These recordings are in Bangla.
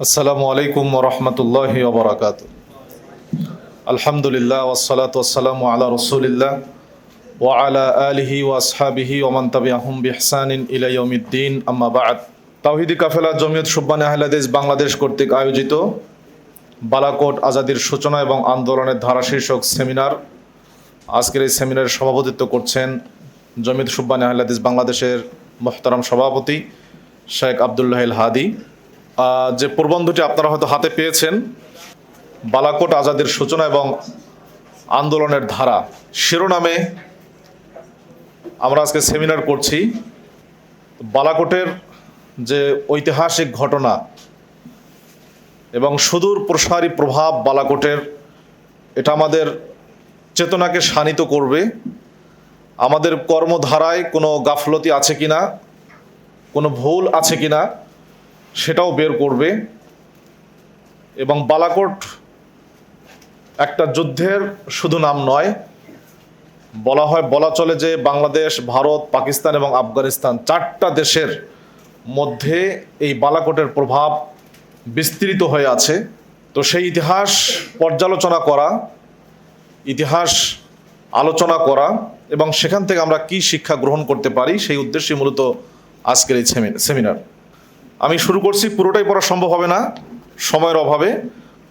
আসসালামু আলাইকুম ওরহমতুল্লাহি ওবরাকাতুহু। আলহামদুলিল্লাহ ওয়াসসালাতু ওয়াসসালামু আলা রাসূলিল্লাহ ওয়া আলা আলিহি ওয়া আসহাবিহি ওয়া মান তাবিআহুম বিইহসানিন ইলা ইয়াউমিদ্দিন, আম্মা বা'দ। তাওহীদি কাফেলা জমিয়ত শুব্বানে আহলে হাদিস বাংলাদেশ কর্তৃক আয়োজিত বালাকোট আজাদির সূচনা এবং আন্দোলনের ধারা শীর্ষক সেমিনার। আজকের এই সেমিনারে সভাপতিত্ব করছেন জমিয়ত শুব্বানে আহলে হাদিস বাংলাদেশের মুহতারাম সভাপতি শেখ আব্দুল্লাহ আল হাদি। যে প্রবন্ধটি আপনারা হয়তো হাতে পেয়েছেন, বালাকোট আজাদের সূচনা এবং আন্দোলনের ধারা শিরোনামে আমরা আজকে সেমিনার করছি। বালাকোটের যে ঐতিহাসিক ঘটনা এবং সুদূর প্রসারী প্রভাব বালাকোটের, এটা আমাদের চেতনাকে শানিত করবে। আমাদের কর্মধারায় কোনো গাফলতি আছে কিনা, কোনো ভুল আছে কিনা সেটাও বের করবে। এবং বালাকোট একটা যুদ্ধের শুধু নাম নয়, বলা চলে যে বাংলাদেশ, ভারত, পাকিস্তান এবং আফগানিস্তান চারটা দেশের মধ্যে এই বালাকোটের প্রভাব বিস্তৃত হয়ে আছে। তো সেই ইতিহাস পর্যালোচনা করা, ইতিহাস আলোচনা করা এবং সেখান থেকে আমরা কি শিক্ষা গ্রহণ করতে পারি, সেই উদ্দেশ্যে মূলত আজকের এই সেমিনার। আমি শুরু করছি, পুরোটাই পড়া সম্ভব হবে না সময়ের অভাবে।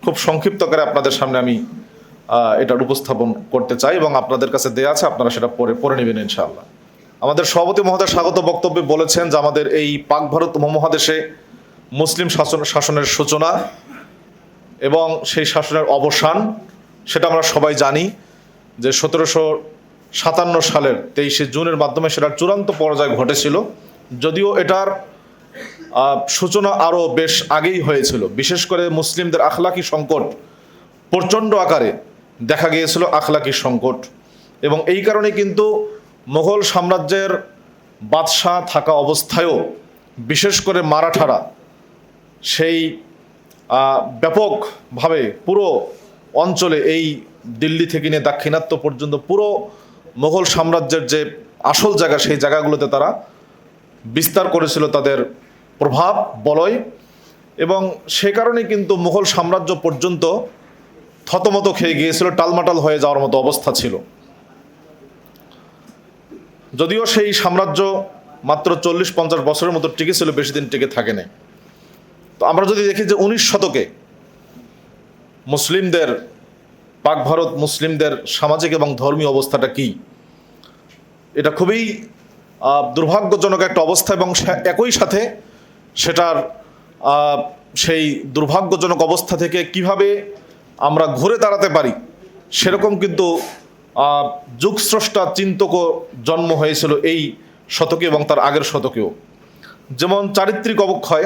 খুব সংক্ষিপ্ত আকারে আপনাদের সামনে আমি এটার উপস্থাপন করতে চাই এবং আপনাদের কাছে দেয়া আছে, আপনারা সেটা পড়ে নেবেন ইনশাআল্লাহ। আমাদের সভাপতি মহোদয় স্বাগত বক্তব্যে বলেছেন যে আমাদের এই পাক ভারত উপমহাদেশে মুসলিম শাসনের সূচনা এবং সেই অবসান, সেটা আমরা সবাই জানি যে 1757 সালের 23শে জুনের মাধ্যমে সেটার চূড়ান্ত পর্যায় ঘটেছিল। যদিও এটার সূচনা আরও বেশ আগেই হয়েছিল। বিশেষ করে মুসলিমদের আখলাকি সংকট প্রচণ্ড আকারে দেখা গিয়েছিল, আখলাকি সংকট। এবং এই কারণে কিন্তু মুঘল সাম্রাজ্যের বাদশাহ থাকা অবস্থায়ও বিশেষ করে মারাঠারা সেই ব্যাপকভাবে পুরো অঞ্চলে, এই দিল্লি থেকে নিয়ে দাক্ষিণাত্য পর্যন্ত পুরো মুঘল সাম্রাজ্যের যে আসল জায়গা, সেই জায়গাগুলোতে তারা বিস্তার করেছিল তাদের প্রভাব বলয়। এবং সে কারণে কিন্তু মুঘল সাম্রাজ্য পর্যন্ত থতমত খেয়ে গিয়েছিল, টালমাটাল হয়ে যাওয়ার মতো অবস্থা ছিল। যদিও সেই সাম্রাজ্য মাত্র 40-50 বছরের মতো টিকে ছিল, বেশি দিন টিকে থাকে নাই। তো আমরা যদি দেখি যে 19 শতকে মুসলিমদের, পাক ভারত মুসলিমদের সামাজিক এবং ধর্মীয় অবস্থাটা কি, এটা খুবই দুর্ভাগ্যজনক একটা অবস্থা। এবং একই সাথে সেটার সেই দুর্ভাগ্যজনক অবস্থা থেকে কিভাবে আমরা ঘুরে দাঁড়াতে পারি, সেরকম কিন্তু যুগস্রষ্টা চিন্তকও জন্ম হয়েছিল এই শতকে এবং তার আগের শতকেও। যেমন চারিত্রিক অবক্ষয়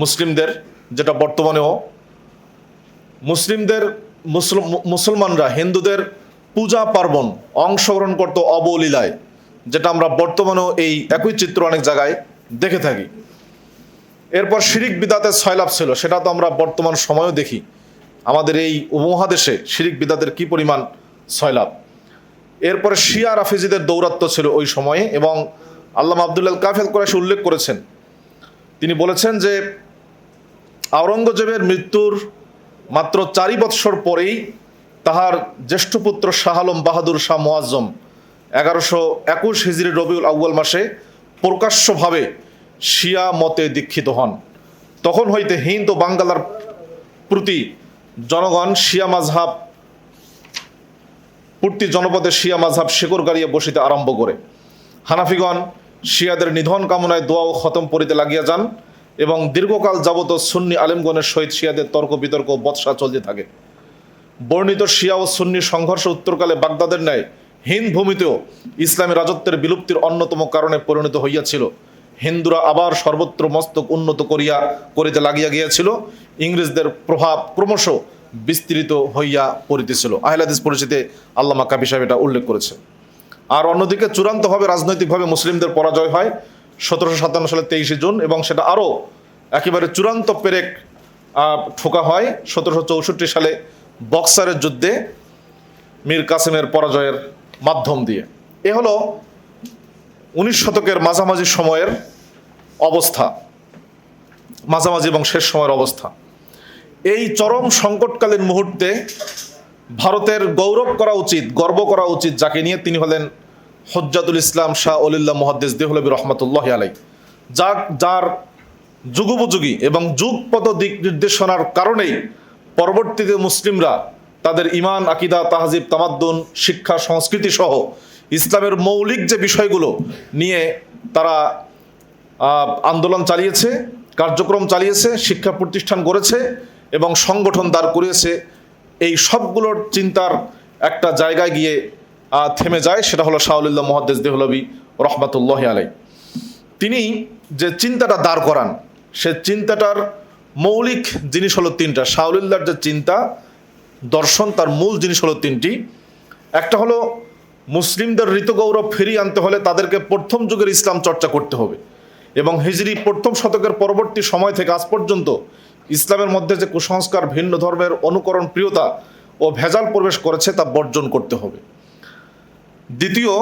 মুসলিমদের, যেটা বর্তমানেও মুসলমানরা হিন্দুদের পূজা পার্বণ অংশগ্রহণ করত অবলীলায়, যেটা আমরা বর্তমানেও এই একই চিত্র অনেক জায়গায় দেখে থাকি। এরপর শিরিক বিদাতের ছয়লাভ ছিল, সেটা তো আমরা বর্তমান সময়ও দেখি। আমাদের এই উপমহাদেশে শিরিক বিদাতের কি পরিমাণ ছয়লাভ। এরপরে শিয়া রাফিজিদের দৌরাত্ম্য ছিল ওই সময়ে। এবং আল্লামা আব্দুল কাফেল কুরাইশি উল্লেখ করেছেন, তিনি বলেছেন যে আওরঙ্গজেবের মৃত্যুর মাত্র 4 বৎসর পরেই তাহার জ্যেষ্ঠ পুত্র শাহ আলম বাহাদুর শাহ মুআজ্জম 1121 হিজরি রবিউল আউয়াল মাসে প্রকাশ্যভাবে শিয়া মতে দীক্ষিত হন। তখন হইতে হিন্দ ও বাঙ্গালার প্রতি জনগণ শিয়া মাযহাব, প্রতি জনপদে শিয়া মাযহাব শেকড় গাড়িয়ে বসিতে আরম্ভ করে। হানাফিগণ শিয়াদের নিধন কামনায় দোয়া ও খতম পড়িতে লাগিয়া যান এবং দীর্ঘকাল যাবত সুন্নি আলেমগণের সহিত শিয়াদের তর্ক বিতর্ক বৎসা চলতে থাকে। বর্ণিত শিয়া ও সুন্নি সংঘর্ষ উত্তরকালে বাগদাদের ন্যায় হিন্দ ভূমিতেও ইসলামী রাজত্বের বিলুপ্তির অন্যতম কারণে পরিণত হইয়াছিল। হিন্দুরা আবার সর্বত্র মস্তক উন্নত করিতে লাগিয়া গিয়াছিল। ইংরেজদের প্রভাব ক্রমশ বিস্তৃত হইয়া পড়িতেছিল। আহলে হাদিস পরিচিতে আল্লামা কাবি সাহেব এটা উল্লেখ করেছে। আর অন্যদিকে চূড়ান্তভাবে রাজনৈতিকভাবে মুসলিমদের পরাজয় হয় 1757 সালের 23শে জুন, এবং সেটা আরও একেবারে চূড়ান্ত পেরেক ঠোকা হয় 1764 সালে বক্সারের যুদ্ধে মীর কাসেমের পরাজয়ের মাধ্যম দিয়ে। এ হলো 19 শতকের মাঝামাঝি সময়ের অবস্থা, মাঝামাঝি এবং শেষ সময়ের অবস্থা। এই চরম সংকটকালীন মুহূর্তে ভারতের গৌরব করা উচিত, গর্ব করা উচিত যাকে নিয়ে, তিনি হলেন হুজ্জাতুল ইসলাম শাহ ওলিল্লাহ মুহাদ্দিস দেহলভী রহমাতুল্লাহি আলাইহি, যার যুগোপযোগী এবং যুগপত দিক নির্দেশনার কারণেই পরবর্তীতে মুসলিমরা তাদের ইমান, আকিদা, তাহজিব, তামাদ্দুন, শিক্ষা, সংস্কৃতি সহ ইসলামের মৌলিক যে বিষয়গুলো নিয়ে তারা আন্দোলন চালিয়েছে, কার্যক্রম চালিয়েছে, শিক্ষা প্রতিষ্ঠান গড়েছে এবং সংগঠন দাঁড় করিয়েছে। এই সবগুলোর চিন্তার একটা জায়গায় গিয়ে থেমে যায়, সেটা হলো শাহ ওলিল্লাহ মুহাদ্দিস দেহলভী রহমাতুল্লাহি আলাইহি। তিনি যে চিন্তাটা দাঁড় করান, সে চিন্তাটার মৌলিক জিনিস হলো তিনটা। শাহ ওলিল্লাহর যে চিন্তা দর্শন, তার মূল জিনিস হলো তিনটি। একটা হলো মুসলিমদের ঋতগৌরব ফিরিয়ে আনতে হলে তাদেরকে প্রথম যুগের ইসলাম চর্চা করতে হবে এবং হিজরি প্রথম শতকের পরবর্তী সময় থেকে আজ পর্যন্ত ইসলামের মধ্যে যে কুসংস্কার, ভিন্ন ধর্মের অনুকরণ প্রিয়তা ও ভেজাল প্রবেশ করেছে তা বর্জন করতে হবে। দ্বিতীয়,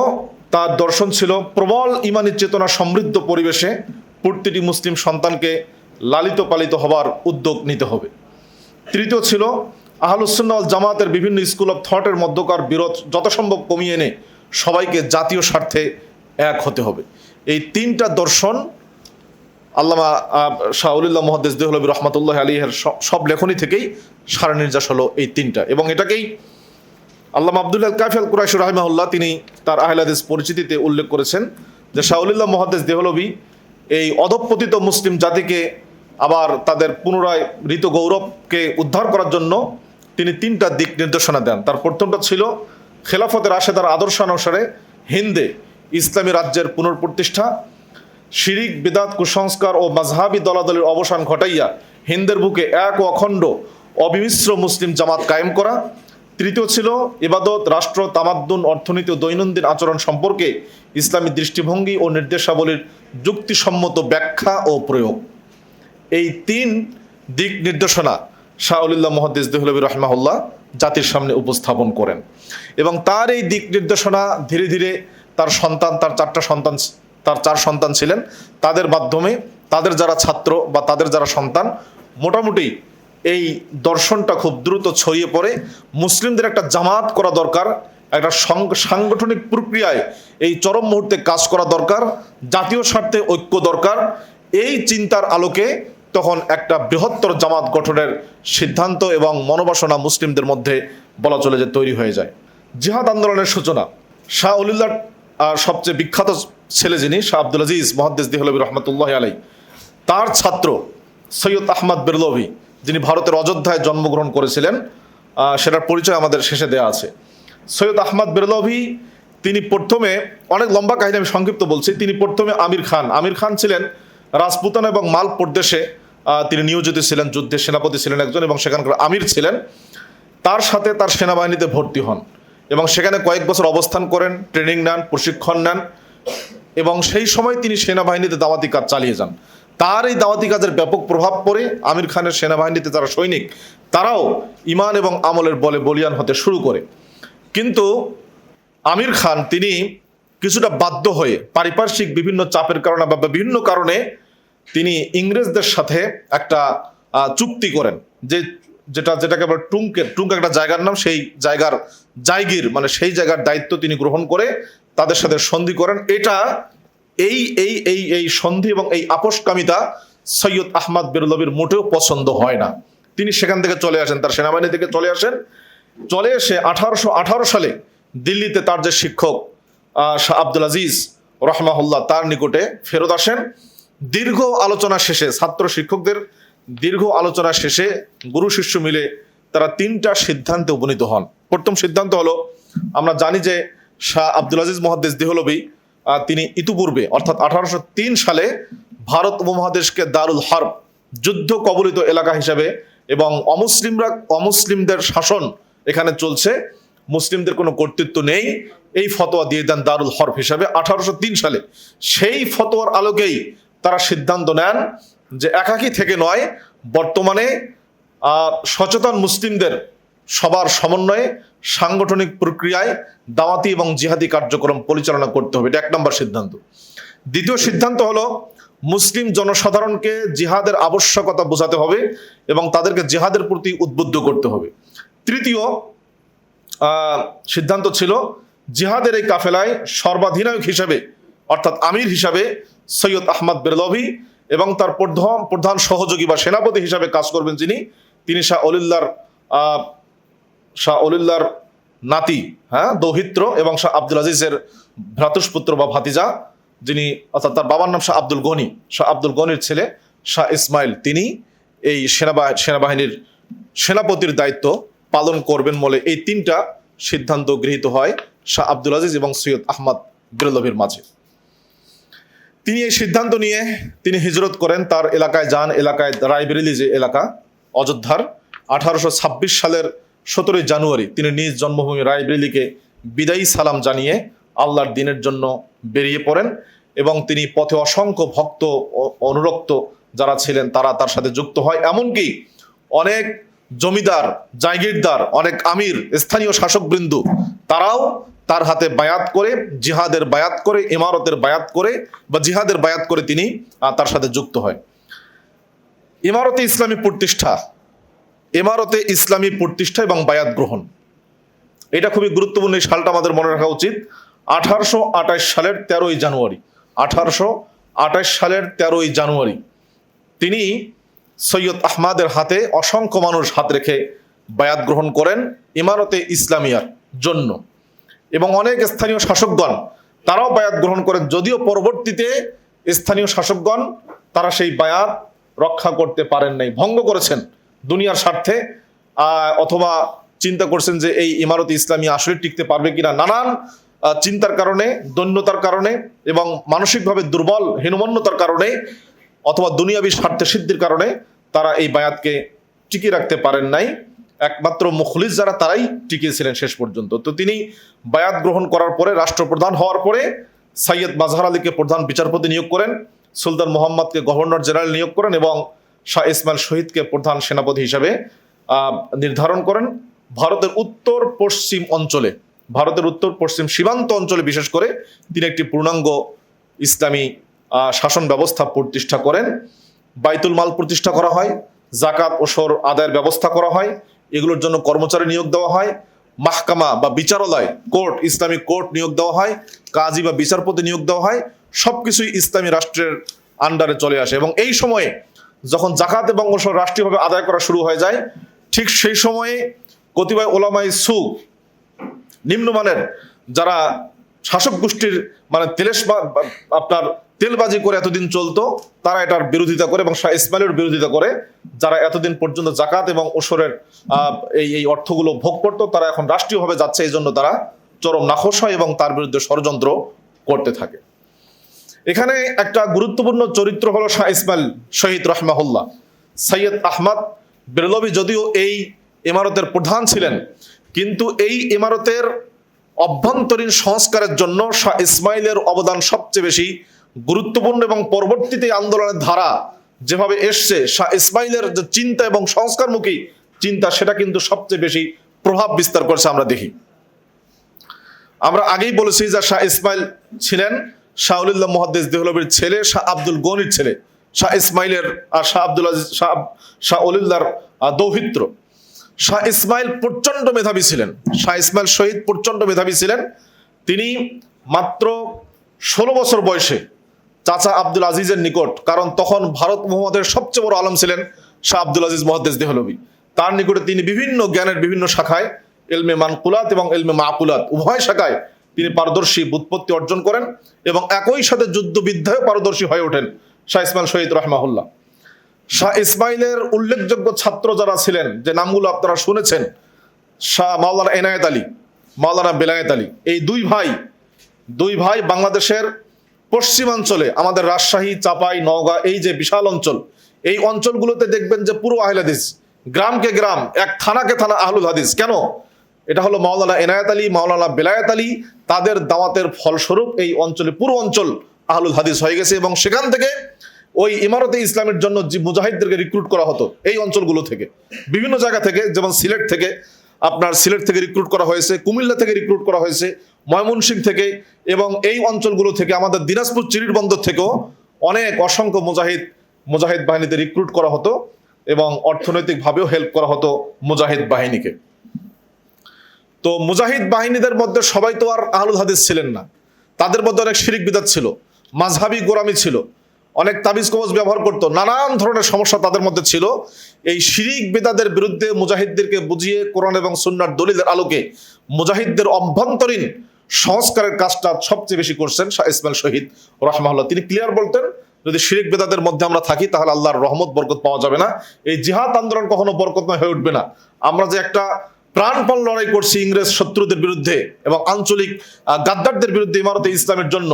তার দর্শন ছিল প্রবল ইমানি চেতনা সমৃদ্ধ পরিবেশে প্রতিটি মুসলিম সন্তানকে লালিত পালিত হবার উদ্যোগ নিতে হবে। তৃতীয় ছিল আহলুস সুন্নাহ ওয়াল জামাতের বিভিন্ন স্কুল অফ থটের মধ্যকার বিরোধ যথাসম্ভব কমিয়ে এনে সবাইকে জাতীয় স্বার্থে এক হতে হবে। এই তিনটা দর্শন আল্লামা শাহ ওলিল্লাহ মুহাদ্দিস দেহলভী রহমাতুল্লাহি আলাইহির সব লেখনী থেকেই সারা নির্যাস হলো এই তিনটা। এবং এটাকেই আল্লামা আব্দুল্লাহ কাফি আল কুরাইশি রাহিমাহুল্লাহ তিনি তার আহলে হাদিস পরিচিতিতে উল্লেখ করেছেন যে শাহ ওলিল্লাহ মুহাদ্দিস দেহলভী এই অধঃপতিত মুসলিম জাতিকে আবার তাদের পুনরায় ঋত গৌরবকে উদ্ধার করার জন্য তিনি তিনটা দিক নির্দেশনা দেন। তার প্রথমটা ছিল খেলাফতের রাশেদার আদর্শানুসারে হিন্দে ইসলামী রাজ্যের পুনঃপ্রতিষ্ঠা, শিরিক, বিদাত, কুসংস্কার ও মাযহাবী দলাদলের অবসান ঘটাইয়া হিন্দের বুকে এক ও অখণ্ড অবিমিশ্র মুসলিম জামাত কায়েম করা। তৃতীয় ছিল ইবাদত, রাষ্ট্র, তামাদ্দুন, অর্থনীতি ও দৈনন্দিন আচরণ সম্পর্কে ইসলামী দৃষ্টিভঙ্গি ও নির্দেশাবলীর যুক্তিসম্মত ব্যাখ্যা ও প্রয়োগ। এই তিন দিক নির্দেশনা শাহ ওলিল্লাহ মুহাদ্দিস দেহলভী রাহিমাহুল্লাহ জাতির সামনে উপস্থাপন করেন এবং তার এই দিক নির্দেশনা ধীরে ধীরে তার চার সন্তান ছিলেন, তাদের মাধ্যমে তাদের যারা ছাত্র বা তাদের যারা সন্তান, মোটামুটি এই দর্শনটা খুব দ্রুত ছড়িয়ে পড়ে। মুসলিমদের একটা জামাত করা দরকার, একটা সাংগঠনিক প্রক্রিয়ায় এই চরম মুহূর্তে কাজ করা দরকার, জাতীয় স্বার্থে ঐক্য দরকার। এই চিন্তার আলোকে তখন একটা বৃহত্তর জামাত গঠনের সিদ্ধান্ত এবং মনোবাসনা মুসলিমদের মধ্যে বলা চলে যে তৈরি হয়ে যায়। জিহাদ আন্দোলনের সূচনা শাহ ওলিল্লাহর সবচেয়ে বিখ্যাত ছেলে যিনি শাহ আব্দুল আজিজ মুহাদ্দিস দেহলভী রহমাতুল্লাহি আলাইহি, তার ছাত্র সৈয়দ আহমদ বেরলভী, যিনি ভারতের অযোধ্যায় জন্মগ্রহণ করেছিলেন, সেটার পরিচয় আমাদের শেষে দেয়া আছে। সৈয়দ আহমদ বেরলভী তিনি প্রথমে, অনেক লম্বা কাহিনী আমি সংক্ষিপ্ত বলছি, তিনি প্রথমে আমির খান ছিলেন রাজপুতানা এবং মাল প্রদেশে তিনি নিয়োজিত ছিলেন, যুদ্ধে সেনাপতি ছিলেন একজন এবং সেখানকার আমির ছিলেন। তার সাথে তার সেনাবাহিনীতে ভর্তি হন এবং সেখানে কয়েক বছর অবস্থান করেন, ট্রেনিং নেন, প্রশিক্ষণ নেন এবং সেই সময় তিনি সেনাবাহিনীতে দাওয়াতি কাজ চালিয়ে যান। তার এই দাওয়াতি কাজের ব্যাপক প্রভাব পড়ে আমির খানের সেনাবাহিনীতে যারা সৈনিক তারাও ইমান এবং আমলের বলে বলিয়ান হতে শুরু করে। কিন্তু আমির খান তিনি কিছুটা বাধ্য হয়ে পারিপার্শ্বিক বিভিন্ন চাপের কারণে বা বিভিন্ন কারণে তিনি ইংরেজদের সাথে একটা চুক্তি করেন, যেটাকে আমরা টুঙ্ক একটা জায়গার নাম, সেই জায়গার জায়গির মানে সেই জায়গার দায়িত্ব তিনি গ্রহণ করে তাদের সাথে সন্ধি করেন। এটা এই সন্ধি এবং এই আপোষকামিতা সৈয়দ আহমদ বেরলভীর মোটেও পছন্দ হয় না। তিনি সেখান থেকে চলে আসেন, তার সেনাবাহিনী থেকে চলে এসে 1818 সালে দিল্লিতে তার যে শিক্ষক শাহ আব্দুল আজিজ রহমাহুল্লাহ তার নিকটে ফেরত আসেন। দীর্ঘ আলোচনা শেষে, ছাত্র শিক্ষকদের দীর্ঘ আলোচনা শেষে গুরু শিষ্য মিলে তারা তিনটা সিদ্ধান্তে উপনীত হন। প্রথম সিদ্ধান্ত হলো, আমরা জানি যে শাহ আব্দুল আজিজ মুহাদ্দিস দেহলভী তিনি ইতিপূর্বে অর্থাৎ 1803 সালে ভারত উপমহাদেশকে দারুল হারব, যুদ্ধ কবলিত এলাকা হিসাবে এবং অমুসলিমদের শাসন এখানে চলছে, মুসলিমদের কোনো কর্তৃত্ব নেই, এই ফতোয়া দিয়ে দেন দারুল হরব হিসাবে 1803 সালে। সেই ফতোয়ার আলোকেই তারা সিদ্ধান্ত নেন যে একাকী থেকে নয়, বর্তমানে সচেতন মুসলিমদের সবার সমন্বয়ে সাংগঠনিক প্রক্রিয়ায় দাওয়াতি এবং জিহাদি কার্যক্রম পরিচালনা করতে হবে। এটা 1 নম্বর সিদ্ধান্ত। দ্বিতীয় সিদ্ধান্ত হলো মুসলিম জনসাধারণকে জিহাদের আবশ্যকতা বোঝাতে হবে এবং তাদেরকে জিহাদের প্রতি উদ্বুদ্ধ করতে হবে। তৃতীয় সিদ্ধান্ত ছিল জিহাদের এই কাফেলায় সর্বাধিনায়ক হিসাবে অর্থাৎ আমির হিসাবে সৈয়দ আহমদ বেরলভী এবং তার প্রধান সহযোগী বা সেনাপতি হিসাবে কাজ করবেন তিনি শাহ অলিল্লার নাতি, দৌহিত্র, এবং শাহ আব্দুল আজিজের ভ্রাতুষ্পুত্র বা ভাতিজা, যিনি অর্থাৎ তার বাবার নাম শাহ আব্দুল গনি, শাহ আব্দুল গনির ছেলে শাহ ইসমাইল, তিনি এই সেনাবাহিনীর সেনাপতির দায়িত্ব পালন করবেন বলে এই তিনটা সিদ্ধান্ত গৃহীত হয় শাহ আব্দুল আজিজ এবং সৈয়দ আহমদ বেরলভীর মাঝে। তিনি এই সিদ্ধান্ত নিয়ে তিনি হিজরত করেন, তার এলাকায় যান। এলাকায় রায়বেরেলি যে এলাকা অযোধ্যার, 1826 সালের 17 জানুয়ারি তিনি নিজ জন্মভূমি রায়বেরেলিকে বিদায়ী সালাম জানিয়ে আল্লাহর দিনের জন্য বেরিয়ে পড়েন এবং তিনি পথে অসংখ্য ভক্ত অনুরক্ত যারা ছিলেন তারা তার সাথে যুক্ত হয়। এমনকি অনেক জমিদার, জায়গিরদার, অনেক আমির, স্থানীয় শাসকবৃন্দ তারাও তার হাতে বায়াত করে, জিহাদের বায়াত করে, ইমারতের বায়াত করে বা জিহাদের বায়াত করে তিনি তার সাথে যুক্ত হয়। ইমারতে ইসলামী প্রতিষ্ঠা এবং বায়াত গ্রহণ, এটা খুবই গুরুত্বপূর্ণ। এই সালটা আমাদের মনে রাখা উচিত। 1828 সালের 13ই জানুয়ারি, 1828 সালের 13ই জানুয়ারি তিনি সৈয়দ আহমদের হাতে অসংখ্য মানুষ হাত রেখে বায়াত গ্রহণ করেন ইমারতে ইসলামিয়ার জন্য, এবং অনেক স্থানীয় শাসকগণ তারাও বায়াত গ্রহণ করেন। যদিও পরবর্তীতে স্থানীয় শাসকগণ তারা সেই বায়াত রক্ষা করতে পারেন নাই, ভঙ্গ করেছেন দুনিয়ার স্বার্থে, অথবা চিন্তা করছেন যে এই ইমারত ইসলামী আসলে টিকতে পারবে কিনা। নানান চিন্তার কারণে, দৈন্যতার কারণে এবং মানসিকভাবে দুর্বল হীনমন্যতার কারণে অথবা দুনিয়াবী স্বার্থে সিদ্ধির কারণে তারা এই বায়াতকে টিকিয়ে রাখতে পারেন নাই। একমাত্র মুখলিস যারা তারাই টিকিয়েছিলেন শেষ পর্যন্ত। তো তিনি বায়াত গ্রহণ করার পরে, রাষ্ট্রপ্রধান হওয়ার পরে সৈয়দ মাজহার আলীকে প্রধান বিচারপতি নিয়োগ করেন, সুলতান মোহাম্মদকে গভর্নর জেনারেল নিয়োগ করেন এবং শাহ ইসমাইল শহীদকে প্রধান সেনাপতি হিসাবে নির্ধারণ করেন। ভারতের উত্তর পশ্চিম সীমান্ত অঞ্চলে বিশেষ করে তিনি একটি পূর্ণাঙ্গ ইসলামী শাসন ব্যবস্থা প্রতিষ্ঠা করেন। বাইতুল মাল প্রতিষ্ঠা করা হয়, জাকাত ওসর আদায়ের ব্যবস্থা করা হয়, এগুলোর জন্য কর্মচারী নিয়োগ দেওয়া হয়, মাহকামা বা বিচারালয়, কোর্ট, ইসলামিক কোর্ট নিয়োগ দেওয়া হয়, কাজী বা বিচারপতি নিয়োগ দেওয়া হয়। সবকিছুই ইসলামী রাষ্ট্রের আন্ডারে চলে আসে এবং এই সময়ে যখন জাকাত এবং ওসর রাষ্ট্রীয়ভাবে আদায় করা শুরু হয়ে যায়, ঠিক সেই সময়ে কতিপয় ওলামায়ে সু, নিম্নমানের যারা শাসক গোষ্ঠীর তেলবাজি করে এতদিন চলতো, তারা এটার বিরোধিতা করে এবং শাহ ইসমাইলের বিরোধিতা করে। যারা এতদিন পর্যন্ত জাকাত এবং ওসরের এই অর্থগুলো ভোগ করতো, তারা এখন রাষ্ট্রীয়ভাবে যাচ্ছে, এই জন্য তারা চরম নাখোশ হয় এবং তার বিরুদ্ধে ষড়যন্ত্র করতে থাকে। এখানে একটা গুরুত্বপূর্ণ চরিত্র হলো শাহ ইসমাইল শহীদ রাহমাহুল্লাহ। সৈয়দ আহমদ বেরলভী যদিও এই ইমারতের প্রধান ছিলেন, কিন্তু এই ইমারতের অভ্যন্তরীণ সংস্কারের জন্য শাহ ইসমাইলের অবদান সবচেয়ে বেশি গুরুত্বপূর্ণ এবং পরবর্তীতে আন্দোলনের ধারা যেভাবে এসছে, শাহ ইসমাইলের যে চিন্তা এবং সংস্কারমুখী চিন্তা, সেটা কিন্তু সবচেয়ে বেশি প্রভাব বিস্তার করেছে। আমরা আগেই বলেছি যে শাহ ইসমাইল ছিলেন শাহ অলিল্লাহ মুহাদ্দিস দেহলভীর ছেলে, শাহ আব্দুল গনির ছেলে, শাহ ইসমাইলের আর শাহ আব্দুল আজিজ শাহ অলিল্লাহর দৌহিত্র। শাহ ইসমাইল প্রচন্ড মেধাবী ছিলেন, শাহ ইসমাইল শহীদ প্রচন্ড মেধাবী ছিলেন। তিনি মাত্র 16 বছর বয়সে চাচা আব্দুল আজিজের নিকট, কারণ তখন ভারত মুহাম্মদের সবচেয়ে বড় আলম ছিলেন শাহ আব্দুল আজিজ মুহাদ্দিস দেহলভী, তার নিকটে তিনি বিভিন্ন জ্ঞানের বিভিন্ন শাখায়, ইলমে মানকুলাত এবং ইলমে মাকুলাত উভয় শাখায় তিনি পারদর্শী ব্যুৎপত্তি অর্জন করেন এবং একই সাথে যুদ্ধবিদ্যায় পারদর্শী হয়ে ওঠেন শাহ ইসমাইল শহীদ রাহমাহুল্লাহ। শাহ ইসমাইলের উল্লেখযোগ্য ছাত্র যারা ছিলেন, যে নামগুলো আপনারা শুনেছেন, শাহ মাওলানা এনায়েত আলী, মাওলানা বেলায়েত আলী, এই দুই ভাই বাংলাদেশের পশ্চিমাঞ্চলে, আমাদের রাজশাহী, চাপাই, নওগাঁ, এই যে বিশাল অঞ্চল, এই অঞ্চলগুলোতে দেখবেন যে পুরো আহলে হাদিস, গ্রামকে গ্রাম, এক থানাকে থানা আহলুল হাদিস। কেন? এটা হলো মাওলানা এনায়েত আলী, মাওলানা বেলায়েত আলী, তাদের দাওয়াতের ফলস্বরূপ এই অঞ্চলে পুরো অঞ্চল আহলুল হাদিস হয়ে গেছে এবং সেখান থেকে ওই ইমারতে ইসলামের জন্য যে মুজাহিদদেরকে রিক্রুট করা হতো এই অঞ্চলগুলো থেকে, বিভিন্ন জায়গা থেকে, যেমন সিলেট থেকে রিক্রুট করা হয়েছে, কুমিল্লা থেকে রিক্রুট করা হয়েছে, ময়মনসিংহ থেকে, এবং এই অঞ্চলগুলো থেকে, আমাদের দিনাজপুর চিরির বন্দর থেকেও অনেক অসংখ্য মুজাহিদ বাহিনীতে রিক্রুট করা হতো এবং অর্থনৈতিকভাবেও হেল্প করা হতো মুজাহিদ বাহিনীকে। তো মুজাহিদ বাহিনীদের মধ্যে সবাই তো আর আহলুল হাদিস ছিলেন না, তাদের মধ্যে অনেক শিরিক বিদআত ছিল, মাযহাবী গোরামি ছিল, অনেক তাবিজ কবজ ব্যবহার করত, নানান ধরনের সমস্যা তাদের মধ্যে ছিল। এই শিরিক বিদআতের বিরুদ্ধে মুজাহিদদেরকে বুঝিয়ে কোরআন এবং সুন্নাহর দলিলের আলোকে মুজাহিদদের অভ্যন্তরীণ সংস্কারের কাজটা সবচেয়ে বেশি করছেন শাহ ইসমাইল শহীদ রাহমাহুল্লাহ। তিনি ক্লিয়ার বলতেন, যদি শিরিক বিদআতের মধ্যে আমরা থাকি তাহলে আল্লাহর রহমত বরকত পাওয়া যাবে না, এই জিহাদ আন্দোলন কখনো বরকতময় হয়ে উঠবে না। আমরা যে একটা প্রাণপণ লড়াই করছি ইংরেজ শত্রুদের বিরুদ্ধে এবং আঞ্চলিক গাদ্দারদের বিরুদ্ধে ইমারতে ইসলামের জন্য,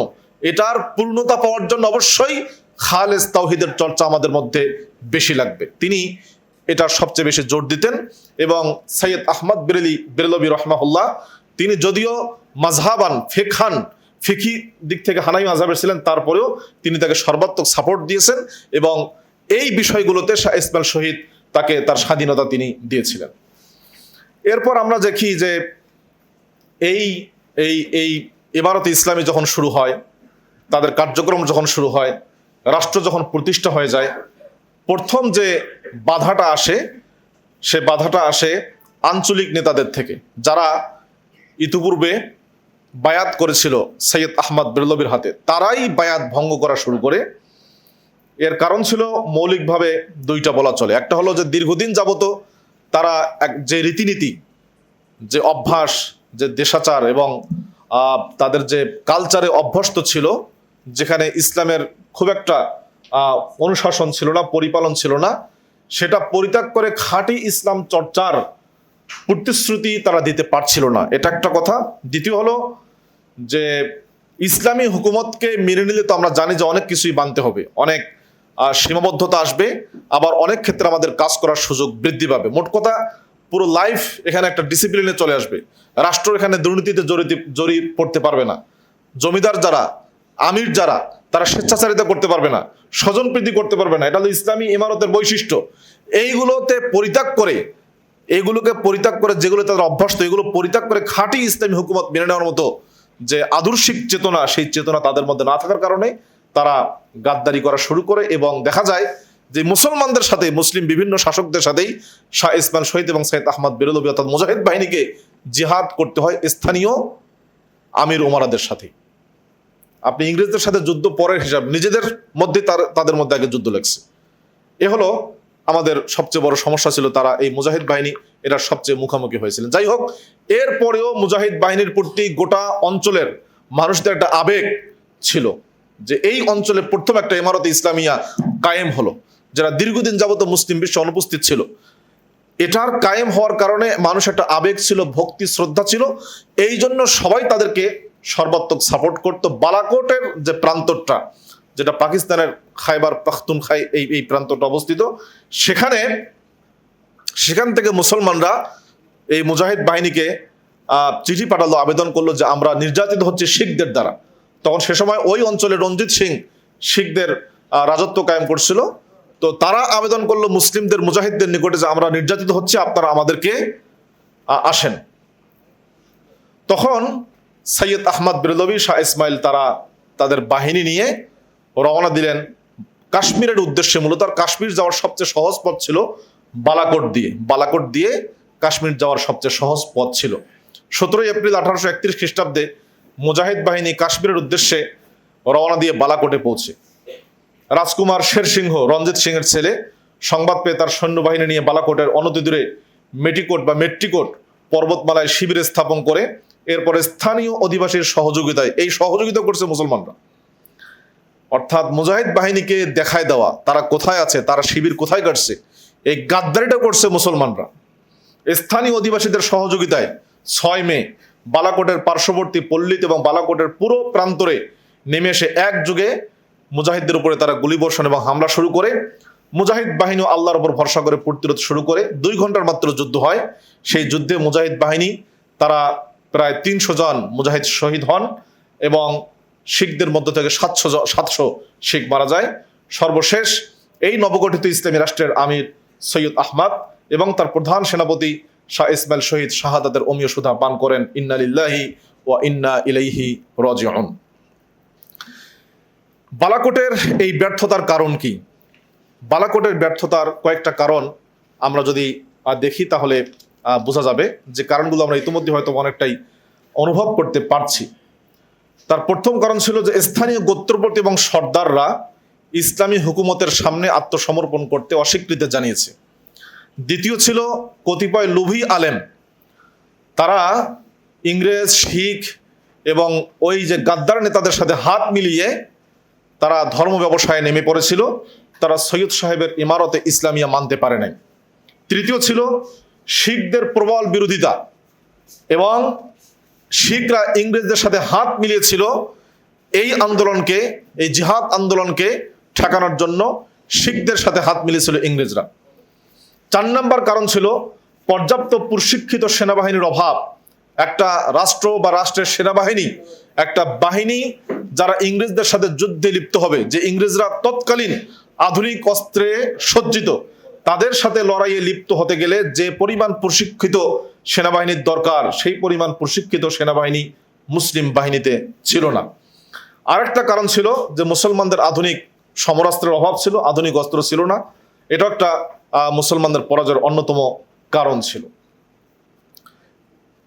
এটার পূর্ণতা পাওয়ার জন্য অবশ্যই খালেস তাওহীদের চর্চা আমাদের মধ্যে বেশি লাগবে। তিনি এটা সবচেয়ে বেশি জোর দিতেন। এবং সৈয়দ আহমদ বেরেলভী রহমাহুল্লাহ, তিনি যদিও মাযহাবান ফিকি দিক থেকে হানাফি মাযহাবের ছিলেন, তারপরেও তিনি তাকে সর্বাত্মক সাপোর্ট দিয়েছেন এবং এই বিষয়গুলোতে শাহ ইসমাইল শহীদ তাকে তার স্বাধীনতা তিনি দিয়েছিলেন। এরপর আমরা দেখি যে এই এই এই ইমারতে ইসলামী যখন শুরু হয়, তাদের কার্যক্রম যখন শুরু হয়, রাষ্ট্র যখন প্রতিষ্ঠা হয়ে যায়, প্রথম যে বাধাটা আসে সে বাধাটা আসে আঞ্চলিক নেতাদের থেকে, যারা ইতিপূর্বে বায়াত করেছিল সৈয়দ আহমদ বেরলভীর হাতে, তারাই বায়াত ভঙ্গ করা শুরু করে। এর কারণ ছিল মৌলিকভাবে দুইটা বলা চলে। একটা হলো যে দীর্ঘদিন যাবত তারা যে রীতিনীতি, যে অভ্যাস, যে দেশাচার এবং তাদের যে কালচারে অভ্যস্ত ছিল, যেখানে ইসলামের খুব একটা অনুশাসন ছিল না, পরিপালন ছিল না, সেটা পরিত্যাগ করে খাঁটি ইসলাম চর্চার প্রতিশ্রুতি তারা দিতে পারছিল না, এটা একটা কথা। দ্বিতীয় হলো যে ইসলামী হুকুমতকে মেনে নিলে তো আমরা জানি যে অনেক কিছুই মানতে হবে, অনেক সীমাবদ্ধতা আসবে, আবার অনেক ক্ষেত্রে আমাদের কাজ করার সুযোগ বৃদ্ধি পাবে। মোট কথা পুরো লাইফ এখানে একটা ডিসিপ্লিনে চলে আসবে। রাষ্ট্র এখানে দুর্নীতিতে জড়িয়ে পড়তে পারবে না, জমিদার যারা, আমির যারা, তারা স্বেচ্ছাচারিতা করতে পারবে না, স্বজনপ্রীতি করতে পারবে না। এটা হলো ইসলামী ইমারতের বৈশিষ্ট্য। এইগুলোকে পরিত্যাগ করে যেগুলো তাদের অভ্যস্ত, এগুলো পরিত্যাগ করে খাঁটি ইসলামী হুকুমত মেনে নেওয়ার মতো যে আদর্শিক চেতনা, সেই চেতনা তাদের মধ্যে না থাকার কারণে তারা গাদ্দারি করা শুরু করে। এবং দেখা যায় যে মুসলমানদের সাথে, মুসলিম বিভিন্ন শাসকদের সাথেই শাহ ইসমাইল শহীদ এবং সৈয়দ আহমদ বেরলভী অর্থাৎ মুজাহিদ বাহিনীকে জিহাদ করতে হয় স্থানীয় আমির ওমারাদের সাথে। আপনি ইংরেজদের সাথে যুদ্ধ পরের হিসাব, নিজেদের মধ্যে তাদের মধ্যে আগে যুদ্ধ লাগছে। এ হলো আমাদের সবচেয়ে বড় সমস্যা ছিল, তারা এই মুজাহিদ বাহিনী এটার সবচেয়ে মুখোমুখি হয়েছিলেন। যাই হোক, এরপরেও মুজাহিদ বাহিনীর প্রতি গোটা অঞ্চলের মানুষদের একটা আবেগ ছিল যে এই অঞ্চলে প্রথম একটা ইমারতে ইসলামিয়া কায়েম হলো, যারা দীর্ঘদিন যাবত মুসলিম বিশ্বে অনুপস্থিত ছিল। এটার কায়েম হওয়ার কারণে মানুষ একটা আবেগ ছিল, ভক্তি শ্রদ্ধা ছিল, এই জন্য সবাই তাদেরকে সর্বাত্মক সাপোর্ট করতো। বালাকোটের যে প্রান্তরটা, যেটা পাকিস্তানের খাইবার পাখতুনখাই এই প্রান্তটা অবস্থিত, সেখান থেকে মুসলমানরা এই মুজাহিদ বাহিনীকে চিঠি পাঠালো, আবেদন করলো যে আমরা নির্যাতিত হচ্ছে শিখদের দ্বারা। তখন সে সময় ওই অঞ্চলে রঞ্জিত সিং শিখদের রাজত্ব কায়েম করছিল। তো তারা আবেদন করলো মুসলিমদের, মুজাহিদদের নিকটে যে আমরা নির্যাতিত হচ্ছে, আপনারা আমাদেরকে আসেন। তখন সৈয়দ আহমদ বেরলভী, শাহ ইসমাইল তারা তাদের বাহিনী নিয়ে রওনা দিলেন কাশ্মীরের উদ্দেশ্যে। মূলত কাশ্মীর যাওয়ার সবচেয়ে সহজ পথ ছিল বালাকোট দিয়ে কাশ্মীর যাওয়ার সবচেয়ে সহজ পথ ছিল। 17 এপ্রিল 1831 খ্রিস্টাব্দে মুজাহিদ বাহিনী কাশ্মীরের উদ্দেশ্যে রওনা দিয়ে বালাকোটে পৌঁছে। রাজকুমার শের সিংহ, রঞ্জিত সিংয়ের ছেলে, সংবাদ পেয়ে তার সৈন্যবাহিনী নিয়ে বালাকোটের অনতিদূরে মেট্রিকোট পর্বতমালায় শিবির স্থাপন করে এরপরে স্থানীয় অধিবাসীর সহযোগিতায়, এই সহযোগিতা করছে মুসলমানরা, অর্থাৎ মুজাহিদ বাহিনীকে দেখায় দেওয়া তারা কোথায় আছে, তারা শিবির কোথায় কাটছে, এই গাদ্দারিটা করছে মুসলমানরা। স্থানীয় অধিবাসীদের সহযোগিতায় 6 মে বালাকোটের পার্শ্ববর্তী পল্লীতে এবং বালাকোটের পুরো প্রান্তরে নেমে এসে একযোগে মুজাহিদদের উপরে তারা গুলিবর্ষণ এবং হামলা শুরু করে। মুজাহিদ বাহিনী আল্লাহর উপর ভরসা করে প্রতিরোধ শুরু করে। 2 ঘন্টার মাত্র যুদ্ধ হয়। সেই যুদ্ধে মুজাহিদ বাহিনী তারা প্রায় 300 জন মুজাহিদ শহীদ হন এবং শিখদের মধ্য থেকে 700 শিখ মারা যায়। সর্বশেষ এই নবগঠিত ইসলামী রাষ্ট্রের আমির সৈয়দ আহমদ এবং তার প্রধান সেনাপতি শাহ ইসমাইল শহীদ শাহাদাতের অমীয় সুধা পান করেন। ইন্না লিল্লাহি ওয়া ইন্না ইলাইহি রাজিউন। বালাকোটের এই ব্যর্থতার কারণ কি? বালাকোটের ব্যর্থতার কয়েকটা কারণ আমরা যদি দেখি তাহলে বোঝা যাবে, যে কারণগুলো আমরা ইতিমধ্যে হয়তো অনেকটাই অনুভব করতে পারছি। তার প্রথম কারণ ছিল যে স্থানীয় গোত্রপতি এবং সর্দাররা ইসলামী হুকুমতের সামনে আত্মসমর্পণ করতে অস্বীকৃতি জানিয়েছে। দ্বিতীয় ছিল কতিপয় লোভী আলেম, তারা ইংরেজ, শিখ এবং ওই যে গাদ্দার নেতাদের সাথে হাত মিলিয়ে তারা ধর্ম ব্যবসায় নেমে পড়েছিল, তারা সৈয়দ সাহেবের ইমারতে ইসলামিয়া মানতে পারে নাই। তৃতীয় ছিল শিখদের প্রবল বিরোধিতা, এবং শিখরা ইংরেজদের সাথে হাত মিলিয়েছিল এই আন্দোলনকে, এই জিহাদ আন্দোলনকে ঠেকানোর জন্য শিখদের সাথে হাত মিলিয়েছিল ইংরেজরা। 4 নম্বর কারণ ছিল পর্যাপ্ত প্রশিক্ষিত সেনাবাহিনীর অভাব। একটা রাষ্ট্র বা রাষ্ট্রের সেনাবাহিনী, একটা বাহিনী যারা ইংরেজদের সাথে যুদ্ধে লিপ্ত হবে, যে ইংরেজরা তৎকালীন আধুনিক অস্ত্রে সজ্জিত, তাদের সাথে লড়াইয়ে লিপ্ত হতে গেলে যে পরিমাণ প্রশিক্ষিত সেনাবাহিনীর দরকার, সেই পরিমাণ প্রশিক্ষিত সেনাবাহিনী মুসলিম বাহিনীতে ছিল না। আরেকটা কারণ ছিল যে মুসলমানদের আধুনিক সমরাস্ত্রের অভাব ছিল, আধুনিক অস্ত্র ছিল না। এটা একটা মুসলমানদের পরাজয়ের অন্যতম কারণ ছিল।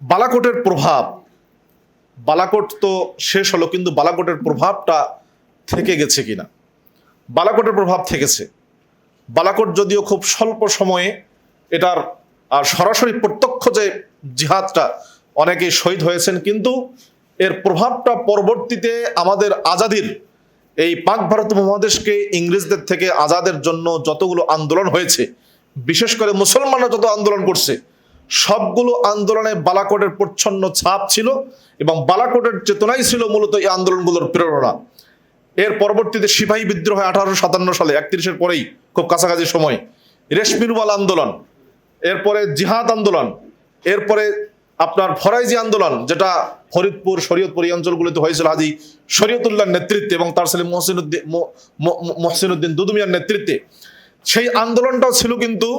বালাকোটের প্রভাব, বালাকোট তো শেষ হলো, কিন্তু বালাকোটের প্রভাবটা থেকে গেছে কিনা? বালাকোটের প্রভাব থেকেছে। বালাকোট যদিও খুব স্বল্প সময়ে এটার সরাসরি প্রত্যক্ষ যে জিহাদটা, অনেকেই শহীদ হয়েছেন, কিন্তু এর প্রভাবটা পরবর্তীতে আমাদের আজাদির, এই পাক ভারত উপমহাদেশকে ইংরেজদের থেকে আজাদের জন্য যতগুলো আন্দোলন হয়েছে, বিশেষ করে মুসলমানরা যত আন্দোলন করছে, সবগুলো আন্দোলনে বালাকোটের প্রচ্ছন্ন ছাপ ছিল, এবং বালাকোটের চেতনাই ছিল মূলত এই আন্দোলনগুলোর প্রেরণা। এর পরবর্তীতে সিপাহী বিদ্রোহ 1857 সালে, 31-এর পরেই, খুব কাছাকাছি সময়, রেশমিরওয়াল আন্দোলন, এরপরে জিহাদ আন্দোলন, এরপরে আপনার ফরাইজি আন্দোলন, যেটা ফরিদপুর, শরীয়তপুর এই অঞ্চলগুলিতে হয়েছিল হাজী শরীয়তুল্লাহর নেতৃত্বে এবং তার ছেলে মহসিনুদ্দিন দুদুমিয়ার নেতৃত্বে। সেই আন্দোলনটাও ছিল কিন্তু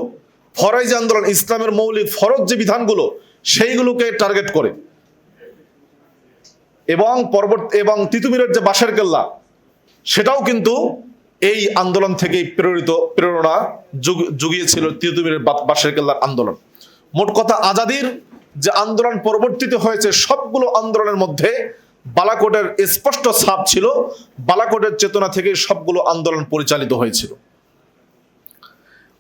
ফরাইজি আন্দোলন, ইসলামের মৌলিক ফরজ যে বিধানগুলো, সেইগুলোকে টার্গেট করে। এবং তিতুমিরের যে বাঁশের কেল্লা, সেটাও কিন্তু এই আন্দোলন থেকেই প্রেরণা জুগিয়েছিল, তিতুমিরের বাঁশের কেল্লার আন্দোলন। মোট কথা, আজাদির যে আন্দোলন পরবর্তীতে হয়েছে, সবগুলো আন্দোলনের মধ্যে বালাকোটের স্পষ্ট ছাপ ছিল। বালাকোটের চেতনা থেকে সবগুলো আন্দোলন পরিচালিত হয়েছিল।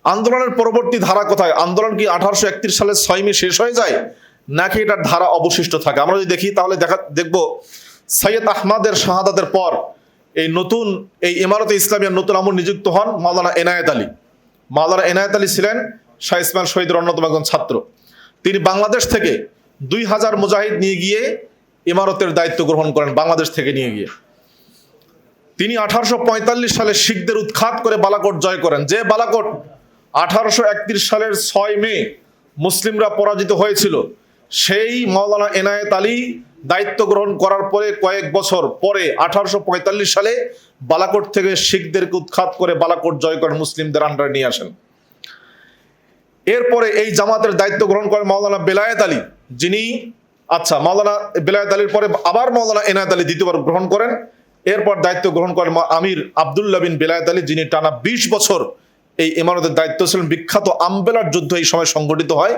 আন্দোলনের পরবর্তী ধারা কোথায়? আন্দোলন কি 1831 সালের 6 মে শেষ হয়ে যায়, নাকি এটার ধারা অবশিষ্ট থাকে? আমরা যদি দেখি তাহলে দেখব সৈয়দ আহমদের শাহাদাতের পর এই ইমারতে ইসলামিয়ার নতুন আমর নিযুক্ত হন মাওলানা এনায়েত আলী। মাওলানা এনায়েত আলী ছিলেন শাহ ইসমাইল শহীদের অন্যতম একজন ছাত্র। তিনি বাংলাদেশ থেকে 2000 মুজাহিদ নিয়ে গিয়ে ইমারতের দায়িত্ব গ্রহণ করেন। বাংলাদেশ থেকে নিয়ে গিয়ে তিনি 1845 সালে শিখদের উৎখাত করে বালাকোট জয় করেন। যে বালাকোট 1831 সালের 6 মে মুসলিমরা পরাজিত হয়েছিল, সেই মাওলানা এনায়েত আলী দায়িত্ব গ্রহণ করার পরে কয়েক বছর পরে 1845 সালে বালাকোট থেকে শিখদেরকে উৎখাত করে বালাকোট জয় করেন, মুসলিমদের আন্ডারে নিয়ে আসেন। এরপরে এই জামাতের দায়িত্ব গ্রহণ করেন মাওলানা বেলায়েত আলী, যিনি মাওলানা বেলায়েত আলীর পরে আবার মাওলানা এনায়েত আলী দ্বিতীয়বার গ্রহণ করেন। এরপর দায়িত্ব গ্রহণ করেন আমির আবদুল্লাহ বিন বেলায়েত আলী, যিনি টানা 20 বছর এই ইমারতের দায়িত্ব ছিলেন। বিখ্যাত আম্বেলার যুদ্ধ এই সময় সংগঠিত হয়।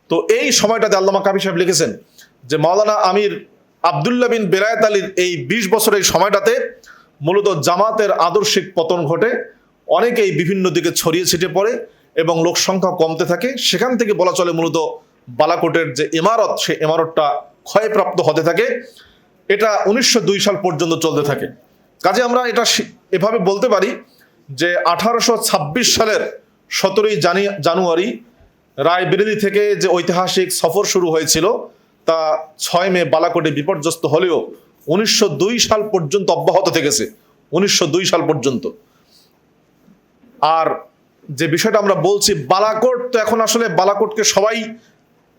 তো এই সময়টাতে আল্লামা কাফি সাহেব লিখেছেন যে মাওলানা আমির আবদুল্লাহ বিন বেলায়েত আলীর এই 20 বছরের এই সময়টাতে মূলত জামাতের আদর্শিক পতন ঘটে, অনেকেই বিভিন্ন দিকে ছড়িয়ে ছিটে পড়ে এবং লোক সংখ্যা কমতে থাকে। সেখান থেকে বলা চলে মূলত বালাকোটের যে ইমারত, সেই ইমারতটা ক্ষয়প্রাপ্ত হতে থাকে। এটা 1902 সাল পর্যন্ত চলতে থাকে। কাজে আমরা এটা এভাবে বলতে পারি যে 1826 সালের 17ই জানুয়ারি রায়বেরেলী থেকে যে ঐতিহাসিক সফর শুরু হয়েছিল, তা 6 মে বালাকোটে বিপর্যস্ত হলেও 1902 সাল পর্যন্ত অব্যাহত থেকেছে। 1902 সাল পর্যন্ত। আর যে বিষয়টা আমরা বলছি, বালাকোট তো এখন আসলে বালাকোটকে সবাই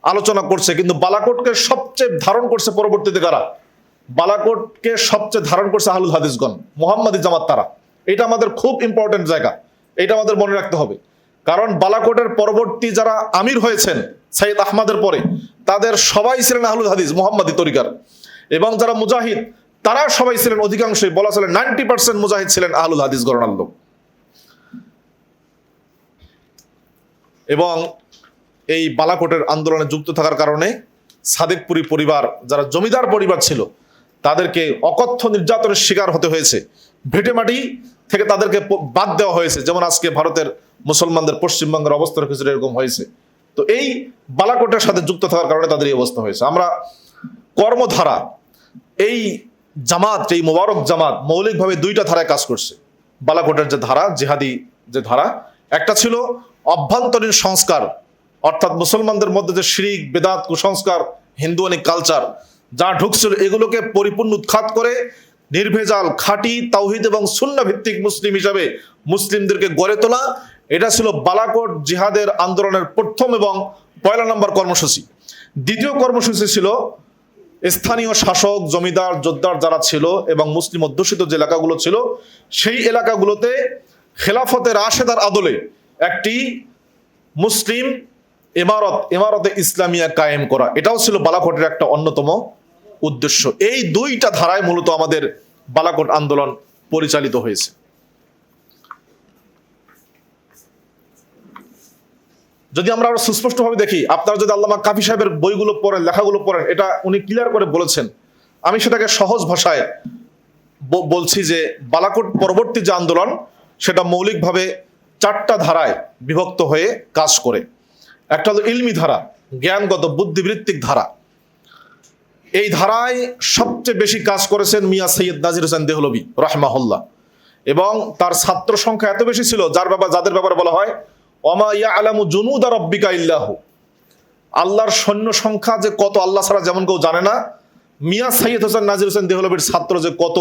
আলোচনা করছে, কিন্তু বালাকোটকে সবচেয়ে ধারণ করছে পরবর্তীতে কারা? বালাকোটকে সবচেয়ে ধারণ করছে আহলুল হাদিসগণ, মুহাম্মাদি জামাত, তারা। এটা আমাদের খুব ইম্পর্টেন্ট জায়গা, এটা আমাদের মনে রাখতে হবে। কারণ বালাকোটের পরবর্তী যারা আমির হয়েছেন সৈয়দ আহমদের পরে, তাদের সবাই ছিলেন আহলুল হাদিস, মুহাম্মাদি তরিকার। এবং যারা মুজাহিদ, তারা সবাই ছিলেন, অধিকাংশই বলা চলে 90% মুজাহিদ ছিলেন আহলুল হাদিস ঘরানার লোক। এবং এই বালাকোটের আন্দোলনে যুক্ত থাকার কারণে সাদেকপুরি পরিবার, যারা জমিদার পরিবার ছিল, তাদেরকে অকথ্য নির্যাতনের শিকার হতে হয়েছে। ভিটেমাটি থেকে তাদেরকে বাদ দেওয়া হয়েছে, যেমন আজকে ভারতের মুসলমানদের পশ্চিমবঙ্গের অবস্থা কিছুটা এরকম হয়েছে। তো এই বালাকোটের সাথে যুক্ত থাকার কারণে তাদের এই অবস্থা হয়েছে। আমরা কর্মধারা, এই জামাত, এই মোবারক জামাত মৌলিকভাবে দুইটা ধারায় কাজ করছে। বালাকোটের যে ধারা, জিহাদি যে ধারা, একটা ছিল অভ্যন্তরীণ সংস্কার, অর্থাৎ মুসলমানদের মধ্যে যে শিরিক, বেদাত, কুসংস্কার, হিন্দুয়ানি কালচার যা ঢুকছিল, এগুলোকে পরিপূর্ণ উৎখাত করে নির্ভেজাল খাঁটি তাওহীদ এবং সুন্নাহ ভিত্তিক মুসলিম হিসাবে মুসলিমদেরকে গড়ে তোলা। এটা ছিল বালাকোট জিহাদের আন্দোলনের প্রথম এবং পয়লা নম্বর কর্মসূচি। দ্বিতীয় কর্মসূচি ছিল স্থানীয় শাসক, জমিদার, জোদ্দার যারা ছিল এবং মুসলিম অধ্যুষিত যে এলাকাগুলো ছিল, সেই এলাকাগুলোতে খেলাফতে রাশেদার আদলে একটি মুসলিম ইমারতে ইসলামিয়া কায়েম করা। এটাও ছিল বালাকোটের একটা অন্যতম উদ্দেশ্য। এই দুইটা ধারায় মূলত আমাদের বালাকোট আন্দোলন পরিচালিত হয়েছে। যদি আমরা আরো সুস্পষ্টভাবে দেখি, আপনারা যদি আল্লামা কাফি সাহেবের বইগুলো পড়েন, লেখাগুলো পড়েন, এটা উনি ক্লিয়ার করে বলেছেন। আমি সেটাকে সহজ ভাষায় বলছি যে বালাকোট পরবর্তী যে আন্দোলন, সেটা মৌলিকভাবে 4টা ধারায় বিভক্ত হয়ে কাজ করে। একটা হলো ইলমি ধারা, জ্ঞানগত বুদ্ধিবৃত্তিক ধারা। এই ধারায় সবচেয়ে বেশি কাজ করেছেন মিয়া সৈয়দ নাজির হোসেন দেহলভী রাহমাহুল্লাহ, এবং তার ছাত্র সংখ্যা এত বেশি ছিল যাদের ব্যাপারে বলা হয় ওমা ইয়ালামু জুনুদা রাব্বিকা ইল্লাহু, আল্লাহর সৈন্য সংখ্যা যে কত আল্লাহ ছাড়া যেমন কেউ জানে না, মিয়া সৈয়দ হোসেন নাজির হোসেন দেহলভীর ছাত্র যে কত,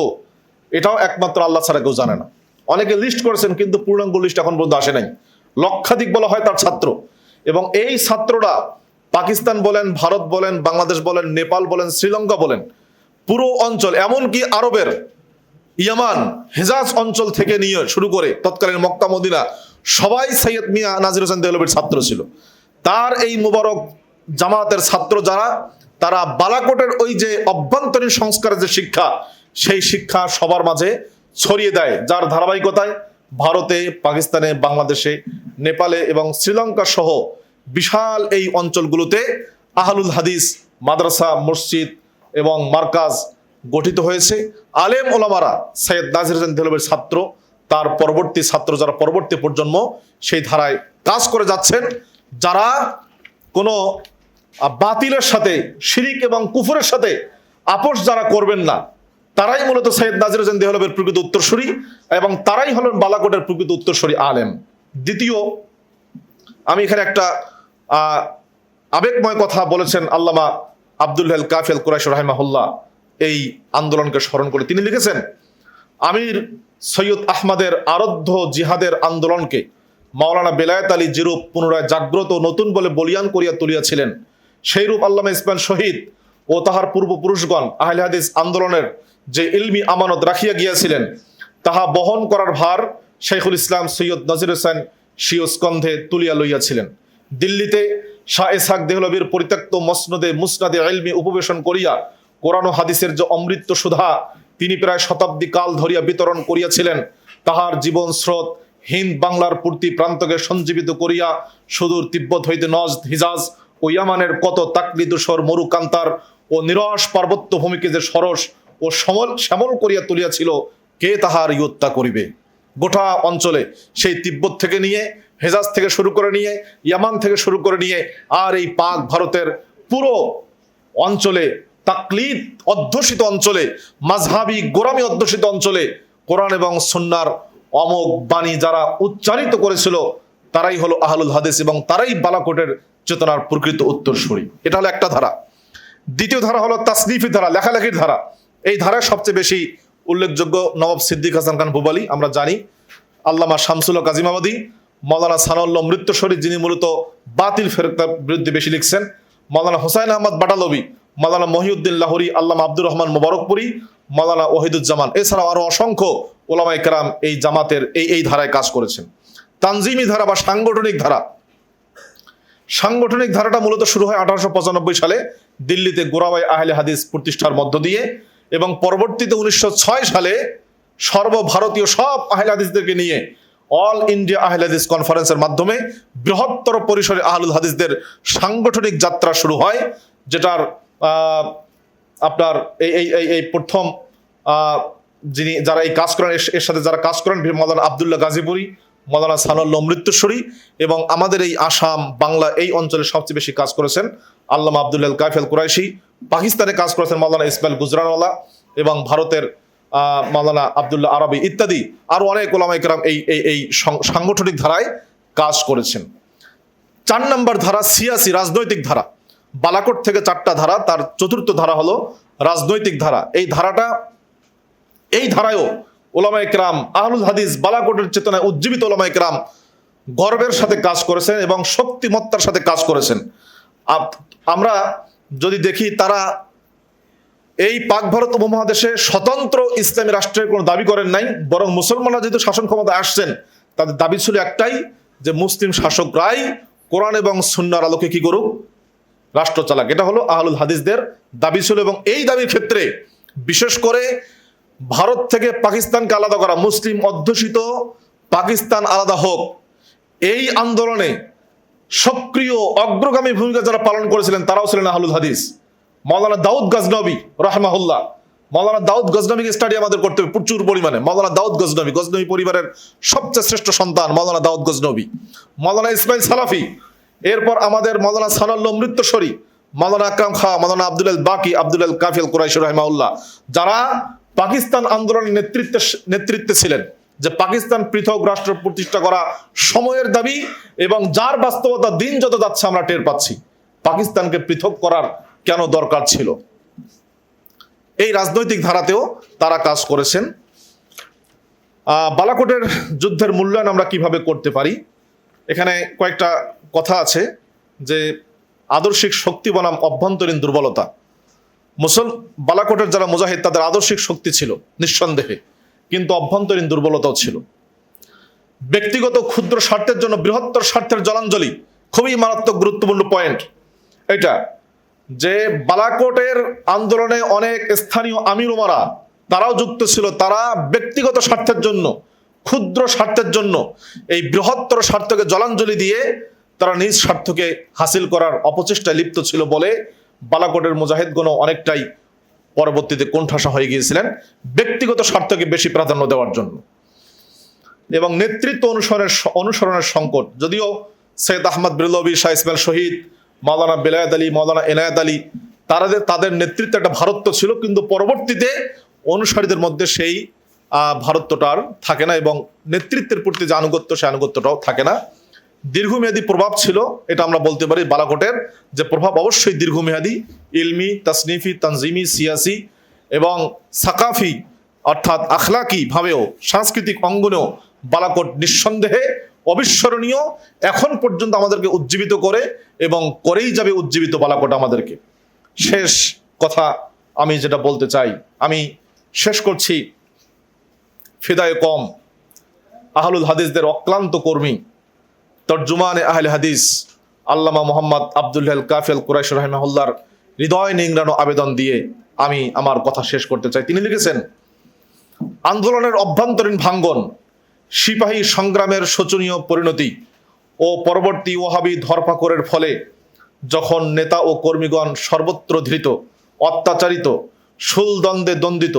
এটাও একমাত্র আল্লাহ ছাড়া কেউ জানে না। অনেকে লিস্ট করেছেন, কিন্তু পূর্ণাঙ্গ লিস্ট এখন পর্যন্ত আসে নাই। লক্ষাধিক বলা হয় তার ছাত্র, এবং এই ছাত্ররা পাকিস্তান বলেন, ভারত বলেন, বাংলাদেশ বলেন, নেপাল বলেন, শ্রীলঙ্কা বলেন, পুরো অঞ্চল, এমনকি আরবের ইয়ামান, হেজাজ অঞ্চল থেকে নিয়ে শুরু করে তৎকালীন মক্কা মদিনা, সবাই সৈয়দ মিয়া নাজির হোসেন দেহলভীর ছাত্র ছিল। তার এই মুবারক জামাতের ছাত্র যারা, তারা বালাকোটের ওই যে অভ্যন্তরীণ সংস্কারের যে শিক্ষা, সেই শিক্ষা সবার মাঝে ছড়িয়ে দেয়, যার ধারাবাহিকতায় ভারতে, পাকিস্তানে, বাংলাদেশে, নেপালে এবং শ্রীলঙ্কা সহ বিশাল এই অঞ্চলগুলোতে আহলুল হাদিস মাদ্রাসা, মসজিদ এবং মার্কাজ গঠিত হয়েছে। আলেম ওলামারা সৈয়দ নাজির হোসেন দেহলভীর ছাত্র, তার পরবর্তী ছাত্র যারা পরবর্তী প্রজন্ম, সেই ধারায় কাজ করে যাচ্ছেন। যারা কোনো বাতিলের সাথে, শিরিক এবং কুফরের সাথে আপোষ যারা করবেন না, তারাই মূলত সৈয়দ নাজির হোসেন দেহলভীর প্রকৃত উত্তরসূরি, এবং তারাই হলেন বালাকোটের প্রকৃত উত্তরসূরি আলেম। দ্বিতীয়, আমি এখানে একটা আবেগময় কথা বলেছেন আল্লামা আব্দুল কাফি আল কুরাইশি রাহিমাহুল্লাহ এই আন্দোলনকে স্মরণ করে। তিনি লিখেছেন, আমির সৈয়দ আহমদের আরাধ্য জিহাদের আন্দোলনকে মাওলানা বেলায়েত আলী যেরূপ পুনরায় জাগ্রত নতুন বলে বলিয়ান করিয়া তুলিয়াছিলেন, সেইরূপ আল্লামা ইসমাইল শহীদ ও তাহার পূর্বপুরুষগণ আহলে হাদিস আন্দোলনের যে ইলমি আমানত রাখিয়া গিয়াছিলেন, তাহা বহন করার ভার শাইখুল ইসলাম সৈয়দ নাজির হোসেন স্বীয় স্কন্ধে তুলিয়া লইয়াছিলেন। দিল্লিতে শাহ ইসহাক দেহলভীর পরিত্যক্ত মসনদে মুসনাদে ইলমি উপবেশন করিয়া কোরআন ও হাদিসের যে অমৃত সুধা তিনি প্রায় শতাব্দী কাল ধরিয়া বিতরণ করিয়াছিলেন, তাহার জীবন স্রোত হিন্দ বাংলার পূর্তি প্রান্তকে সঞ্জীবিত করিয়া সুদূর তিব্বত হইতে নজদ, হিজাজ ও ইয়ামানের কত তাকলিদুসর মরুকান্তার ও নিরস পার্বত্য ভূমিকে যে সরস ও শ্যামল করিয়া তুলিয়াছিল, কে তাহার ইয়ত্তা করিবে। গোটা অঞ্চলে সেই তিব্বত থেকে নিয়ে, হেজাজ থেকে শুরু করে নিয়ে, ইয়ামান থেকে শুরু করে নিয়ে, আর এই পাক ভারতের পুরো অঞ্চলে, তাকলিদ অধ্যুষিত অঞ্চলে, মাযহাবী গোরামি অধ্যুষিত অঞ্চলে কোরআন এবং সুন্নাহর অমোঘ বাণী যারা উচ্চারিত করেছিল, তারাই হলো আহলুল হাদিস, এবং তারাই বালাকোটের চেতনার প্রকৃত উত্তরসূরি। এটা হলো একটা ধারা। দ্বিতীয় ধারা হলো তাসনিফি ধারা, লেখালেখির ধারা। এই ধারায় সবচেয়ে বেশি উল্লেখযোগ্য নবাব সিদ্দিক হাসান খান ভূপালী, আমরা জানি, আল্লামা শামসুল হক আজিমাবাদী, মাওলানা সানাউল্লাহ মৃত্যুশরী, যিনি মূলত বাতিল ফেরকার বিরুদ্ধে বেশি লিখছেন, মাওলানা হোসাইন আহমদ বাটালবি, মাওলানা মহিউদ্দিন লাহোরী, আল্লামা আব্দুর রহমান মোবারকপুরী, মাওলানা ওয়াহিদুজ্জামান, এছাড়াও আরো অসংখ্য ওলামায়ে কেরাম এই জামাতের এই ধারায় কাজ করেছেন। তানজিমি ধারা বা সাংগঠনিক ধারা, সাংগঠনিক ধারাটা মূলত শুরু হয় 1895 সালে দিল্লিতে গোরাবাই আহলে হাদিস প্রতিষ্ঠার মধ্য দিয়ে। এবং পরবর্তীতে 1906 সালে সর্বভারতীয় সব আহলে হাদিসদেরকে নিয়ে অল ইন্ডিয়া আহলে হাদিস কনফারেন্সের মাধ্যমে বৃহত্তর পরিসরে আহলুল হাদিসদের সাংগঠনিক যাত্রা শুরু হয়, যেটার আপনার এই প্রথম যারা এই কাজ করেন, এর সাথে যারা কাজ করেন মাওলানা আব্দুল্লাহ গাজীপুরি, মাওলানা সানাউল্লাহ অমৃতসরী, এবং আমাদের এই আসাম বাংলা এই অঞ্চলে সবচেয়ে বেশি কাজ করেছেন আল্লামা আব্দুল কাফি আল কুরাইশি, পাকিস্তানে কাজ করেছেন মাওলানা ইসমাইল গুজরানওয়ালা, এবং ভারতের মাওলানা আব্দুল্লাহ আরবি ইত্যাদি আরো অনেক ওলামায়ে কেরাম এই সাংগঠনিক ধারায় কাজ করেছেন। 4 নম্বর ধারা সিয়াসি, রাজনৈতিক ধারা। বালাকোট থেকে 4টা ধারা, তার চতুর্থ ধারা হলো রাজনৈতিক ধারা। এই ধারায়ও ওলামায়ে কেরাম আহলুল হাদিস বালাকোটের চেতনায় উজ্জীবিত ওলামায়ে কেরাম গর্বের সাথে কাজ করেছেন এবং শক্তিমত্তার সাথে কাজ করেছেন। আমরা যদি দেখি, তারা এই পাক ভারত উপমহাদেশে স্বতন্ত্র ইসলামী রাষ্ট্রের কোনো দাবি করেন নাই, বরং মুসলমানরা যেহেতু শাসন ক্ষমতায় আসছেন, তাদের দাবি ছিল একটাই, যে মুসলিম শাসকরাই কোরআন এবং সুন্নাহর আলোকে কি করুক, রাষ্ট্র চালাক। এটা হলো আহলুল হাদিসদের দাবি ছিল। এবং এই দাবির ক্ষেত্রে বিশেষ করে ভারত থেকে পাকিস্তানকে আলাদা করা, মুসলিম অধ্যুষিত পাকিস্তান আলাদা হোক, এই আন্দোলনে সক্রিয় অগ্রগামী ভূমিকা যারা পালন করেছিলেন তারাও ছিলেন আহলুল হাদিস। মাওলানা দাউদ গজনবী রাহমাহুল্লাহ, মাওলানা দাউদ গজনবীকে স্টাডি আমাদের করতে হবে প্রচুর পরিমাণে। মাওলানা দাউদ গজনবী, গজনবী পরিবারের সবচেয়ে শ্রেষ্ঠ সন্তান মাওলানা দাউদ গজনবী, মাওলানা ইসমাইল সালাফি, এরপর আমাদের মাওলানা সানাউল্লাহ অমৃতসরী, মাওলানা আকরাম খাঁ, মাওলানা আব্দুল বাকি, আব্দুল কাফি আল কুরাইশি রাহিমাহুল্লাহ, যারা পাকিস্তান আন্দোলনের নেতৃত্বে ছিলেন, যে পাকিস্তান পৃথক রাষ্ট্র প্রতিষ্ঠা করা সময়ের দাবি, এবং যার বাস্তবতা দিন যত যাচ্ছে আমরা টের পাচ্ছি, পাকিস্তানকে পৃথক করার কেন দরকার ছিল। এই রাজনৈতিক ধারাতেও তারা কাজ করেছেন। বালাকোটের যুদ্ধের মূল্যায়ন আমরা কিভাবে করতে পারি, এখানে কয়েকটা কথা আছে, যে আদর্শিক শক্তি বনাম অভ্যন্তরীণ দুর্বলতা। বালাকোটের যারা মুজাহিদ তাদের আদর্শিক শক্তি ছিল নিঃসন্দেহে, কিন্তু অভ্যন্তরীণ দুর্বলতাও ছিল। ব্যক্তিগত ক্ষুদ্র স্বার্থের জন্য বৃহত্তর স্বার্থের জলাঞ্জলি, খুবই মারাত্মক গুরুত্বপূর্ণ পয়েন্ট এটা, যে বালাকোটের আন্দোলনে অনেক স্থানীয় আমির ওমারা তারাও যুক্ত ছিল। তারা ব্যক্তিগত স্বার্থের জন্য, ক্ষুদ্র স্বার্থের জন্য এই বৃহত্তর স্বার্থকে জলাঞ্জলি দিয়ে তারা নিজ স্বার্থকে হাসিল করার অপচেষ্টায় লিপ্ত ছিল বলে বালাকোটের মুজাহিদগণ অনেকটাই পরবর্তীতে কোণঠাসা হয়ে গিয়েছিলেন ব্যক্তিগত স্বার্থকে বেশি প্রাধান্য দেওয়ার জন্য। এবং নেতৃত্ব অনুসরণের সংকট, যদিও সৈয়দ আহমদ বেরলভী, শাহ ইসমাইল শহীদ, মাওলানা বেলায়েত আলী, মাওলানা এনায়েত আলী, তাদের নেতৃত্বে একটা ভারত্ব ছিল, কিন্তু পরবর্তীতে অনুসারীদের মধ্যে সেই ভারত্বটা আর থাকে না, এবং নেতৃত্বের প্রতি যে আনুগত্য, সেই আনুগত্যটাও থাকে না। দীর্ঘমেয়াদী প্রভাব ছিল, এটা আমরা বলতে পারি। বালাকোটের যে প্রভাব অবশ্যই দীর্ঘমেয়াদী, ইলমি, তাসনিফি, তানজিমি, সিয়াসি এবং সাকাফি অর্থাৎ আখলাকি ভাবেও, সাংস্কৃতিক অঙ্গনেও বালাকোট নিঃসন্দেহে অবিস্মরণীয়, এখন পর্যন্ত আমাদেরকে উজ্জীবিত করে এবং করেই যাবে উজ্জীবিত বালাকোট আমাদেরকে। শেষ কথা আমি যেটা বলতে চাই, আমি শেষ করছি ফিদায়ে কম আহলুল হাদিসদের অক্লান্ত কর্মী, তর্জুমানে আহলে হাদিস আল্লামা মোহাম্মদ আব্দুল কাফি আল কুরাইশি রাহিমাহুল্লাহর হৃদয় নিংড়ানো আবেদন দিয়ে আমি আমার কথা শেষ করতে চাই। তিনি লিখেছেন, আন্দোলনের অভ্যন্তরীণ ভাঙ্গন, সিপাহী সংগ্রামের শোচনীয় পরিণতি ও পরবর্তী ওয়াহাবি ধরপাকড়ের ফলে যখন নেতা ও কর্মীগণ সর্বত্র ধৃত, অত্যাচারিত, শুলদ্বন্দ্বে দ্বন্দ্বিত,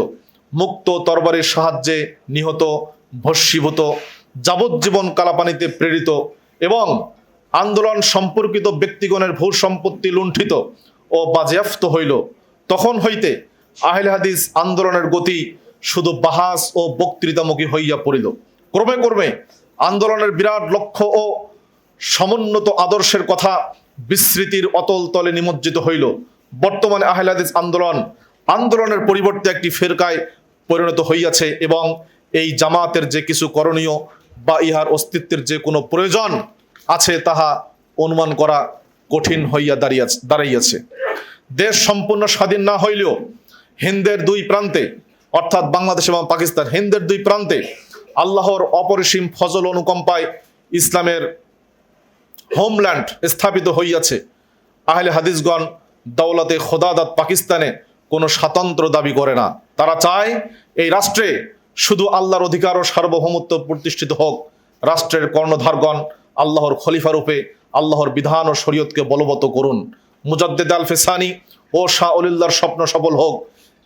মুক্ত তরবারির সাহায্যে নিহত, ভস্মীভূত, যাবজ্জীবন কালাপানিতে প্রেরিত এবং আন্দোলন সম্পর্কিত ব্যক্তিগণের ভূ সম্পত্তি লুণ্ঠিত ও বাজেয়াপ্ত হইল, তখন হইতে আহলে হাদিস আন্দোলনের গতি শুধু বাহাস ও বক্তৃতামুখী হইয়া পড়িল। ক্রমে ক্রমে আন্দোলনের বিরাট লক্ষ্য ও সমুন্নত আদর্শের কথা বিস্মৃতির অতল তলে নিমজ্জিত হইল। বর্তমানে আহলে হাদিস আন্দোলনের পরিবর্তে একটি ফেরকায় পরিণত হইয়াছে, এবং এই জামাতের যে কিছু করণীয় বা ইহার অস্তিত্বের যে কোনো প্রয়োজন আছে তাহা অনুমান করা কঠিন হইয়া দাঁড়াইয়াছে। দেশ সম্পূর্ণ স্বাধীন না হইলেও হিন্দের দুই প্রান্তে, অর্থাৎ বাংলাদেশ এবং পাকিস্তান, হিন্দের দুই প্রান্তে আল্লাহর অপরিসীম ফজল অনুকম্পায় ইসলামের হোমল্যান্ড স্থাপিত হইয়াছে। আহলে হাদিসগণ দৌলতে খোদাদাত পাকিস্তানে কোনো স্বাতন্ত্র দাবি করে না। তারা চায় এই রাষ্ট্রে শুধু আল্লাহর অধিকার ও সার্বভৌমত্ব প্রতিষ্ঠিত হোক। রাষ্ট্রের কর্ণধারগণ আল্লাহর খলিফা রূপে আল্লাহর বিধান ও শরীয়তকে বলবৎ করুন। মুজাদ্দেদ আল ফেসানি ও শাহ অলিল্লাহর স্বপ্ন সফল হোক।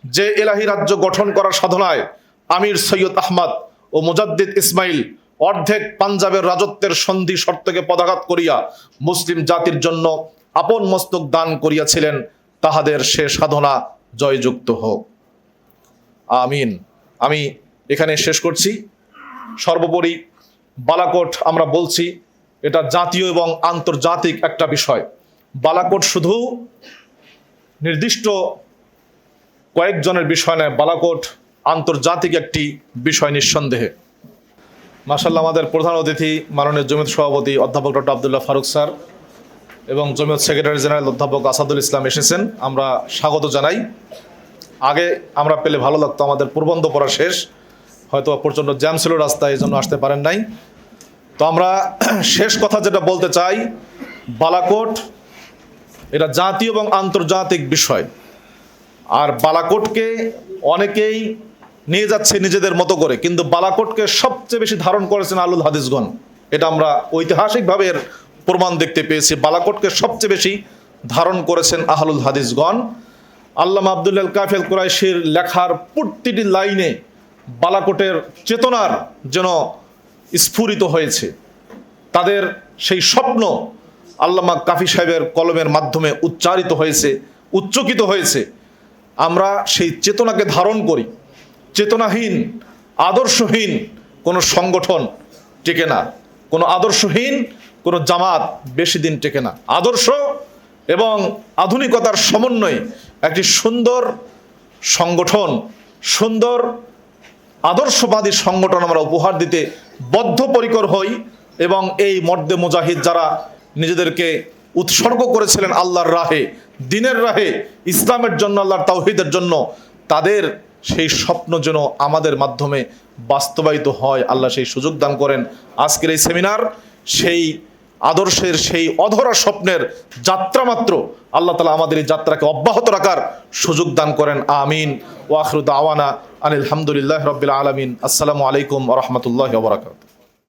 যে এলাহি রাজ্য গঠন করার সাধনায় আমির সৈয়দ আহমদ ও মুজাদ্দিদ ইসমাইল অর্ধেক পাঞ্জাবের রাজত্বের সন্ধি শর্তকে পদাঘাত করিয়া মুসলিম জাতির জন্য আপন মস্তক দান করিয়াছিলেন, তাহাদের সে সাধনা জয়যুক্ত হোক। আমিন। আমি এখানে শেষ করছি। সর্বোপরি বালাকোট আমরা বলছি এটা জাতীয় এবং আন্তর্জাতিক একটা বিষয়। বালাকোট শুধু নির্দিষ্ট কয়েকজনের বিষয় নয়, বালাকোট আন্তর্জাতিক একটি বিষয় নিঃসন্দেহে। মাশাআল্লাহ, আমাদের প্রধান অতিথি মাননীয় জমিয়ত সভাপতি অধ্যাপক ডক্টর আব্দুল্লাহ ফারুক স্যার এবং জমিয়ত সেক্রেটারি জেনারেল অধ্যাপক আসাদুল ইসলাম এসেছেন, আমরা স্বাগত জানাই। আগে আমরা পেলে ভালো লাগতো, আমাদের প্রবন্ধ পড়া শেষ, হয়তো প্রচণ্ড জ্যাম ছিল রাস্তায়, এই জন্য আসতে পারেন নাই। তো আমরা শেষ কথা যেটা বলতে চাই, বালাকোট এটা জাতীয় এবং আন্তর্জাতিক বিষয়। আর বালাকোটকে অনেকেই নিয়ে যাচ্ছে নিজেদের মতো করে, কিন্তু বালাকোটকে সবচেয়ে বেশি ধারণ করেছেন আহলুল হাদিসগণ। এটা আমরা ঐতিহাসিকভাবে এর প্রমাণ দেখতে পেয়েছি। বালাকোটকে সবচেয়ে বেশি ধারণ করেছেন আহলুল হাদিসগণ। আল্লামা আব্দুল্লাহ আল কাফি আল কুরাইশির লেখার প্রতিটি লাইনে বালাকোটের চেতনার যেন স্ফুরিত হয়েছে। তাদের সেই স্বপ্ন আল্লামা কাফি সাহেবের কলমের মাধ্যমে উচ্চারিত হয়েছে, উচ্চকিত হয়েছে। আমরা সেই চেতনাকে ধারণ করি। চেতনাহীন, আদর্শহীন কোনো সংগঠন টেকে না, কোনো আদর্শহীন কোনো জামাত বেশি দিন টেকে না। আদর্শ এবং আধুনিকতার সমন্বয়ে একটি সুন্দর সংগঠন, সুন্দর আদর্শবাদী সংগঠন আমরা উপহার দিতে বদ্ধপরিকর হই। এবং এই মর্দে মুজাহিদ যারা নিজেদেরকে উৎসর্গ করেছিলেন আল্লাহর রাহে, দ্বীনের রাহে, ইসলামের জন্য, আল্লাহর তাওহীদের জন্য, তাদের সেই স্বপ্ন যেন আমাদের মাধ্যমে বাস্তবায়িত হয়। আল্লাহ সেই সুযোগ দান করেন। আজকের এই সেমিনার সেই আদর্শের, সেই অধরা স্বপ্নের যাত্রা মাত্র। আল্লাহ তাআলা আমাদের এই যাত্রাকে অব্যাহত রাখার সুযোগ দান করেন। আমিন। ওয়া আখিরু দাওয়ানা আনিল হামদুলিল্লাহি রাব্বিল আলামিন। আসসালামু আলাইকুম ওয়া রাহমাতুল্লাহি ওয়া বারাকাতুহু।